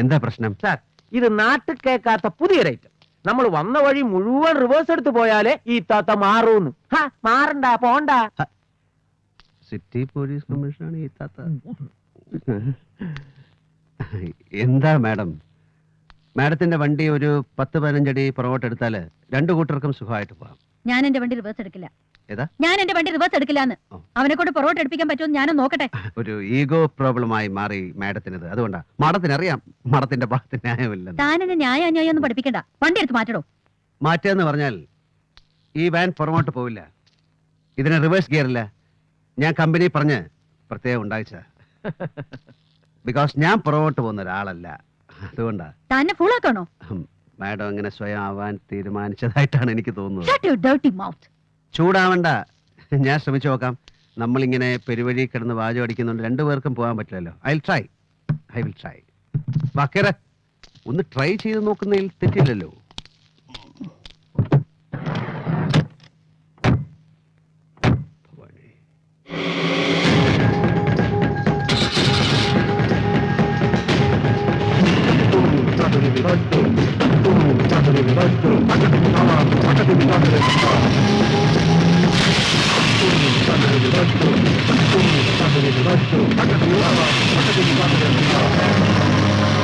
എന്താ പ്രശ്നം? സാർ, ഇത് നാട്ടിൽ കേൾക്കാത്ത പുതിയ റേറ്റ്. നമ്മൾ വന്ന വഴി മുഴുവൻ റിവേഴ്സ് എടുത്ത് പോയാലേ ഈ താത്ത മാറൂന്ന്. മാറണ്ട, പോണ്ട. സിറ്റി പോലീസ് കമ്മീഷനാണ് ഈ താത്ത. എന്താ മാഡം, മാഡത്തിന്റെ വണ്ടി ഒരു 10-15 അടി പുറകോട്ട് എടുത്താല് രണ്ടു കൂട്ടർക്കും സുഖമായിട്ട് പോവാം. ഞാൻ എന്റെ വണ്ടി റിവേഴ്സ് എടുക്കില്ല. ഏതാ? ഞാൻ എന്റെ വണ്ടി റിവേഴ്സ് എടുക്കില്ലാന്ന്. അവനെ കൊണ്ട് പുറകോട്ട് എടുപ്പിക്കാൻ പറ്റുമോ ഞാനും നോക്കട്ടെ. ഒരു ഈഗോ പ്രോബ്ലമായി മാറി മാഡത്തിനത്. അതുകൊണ്ടാ. മാഡത്തിനറിയാം മാഡത്തിന്റെ ഭാഗത്ത് ന്യായമില്ല. താനെന്നെ ന്യായ അന്യായം ഒന്നും പഠിപ്പിക്കണ്ട. വണ്ടി എടുത്ത് മാറ്റടോ. മാറ്റുകയെന്ന് പറഞ്ഞാൽ ഈ വാൻ പുറമോട്ട് പോവില്ല. ഇതിന് റിവേഴ്സ് ഗിയർ ഇല്ല. ഞാൻ കമ്പനി പറഞ്ഞ് പ്രത്യേകം ഉണ്ടായിച്ച. ബിക്കോസ് ഞാൻ പുറകോട്ട് പോകുന്ന ഒരാളല്ല. അതുകൊണ്ടാ. തന്നെ ഫുള്ളാക്കണോ? മാഡം അങ്ങനെ സ്വയം ആവാൻ തീരുമാനിച്ചതായിട്ടാണ് എനിക്ക് തോന്നുന്നത്. ചൂടാവണ്ട, ഞാൻ ശ്രമിച്ചു നോക്കാം. നമ്മളിങ്ങനെ പെരുവഴി കിടന്ന് വാചം അടിക്കുന്നുണ്ട്, രണ്ടുപേർക്കും പോകാൻ പറ്റില്ലല്ലോ. I will try. വാക്കേറെ ഒന്ന് ട്രൈ ചെയ്ത് നോക്കുന്നതിൽ തെറ്റില്ലല്ലോ.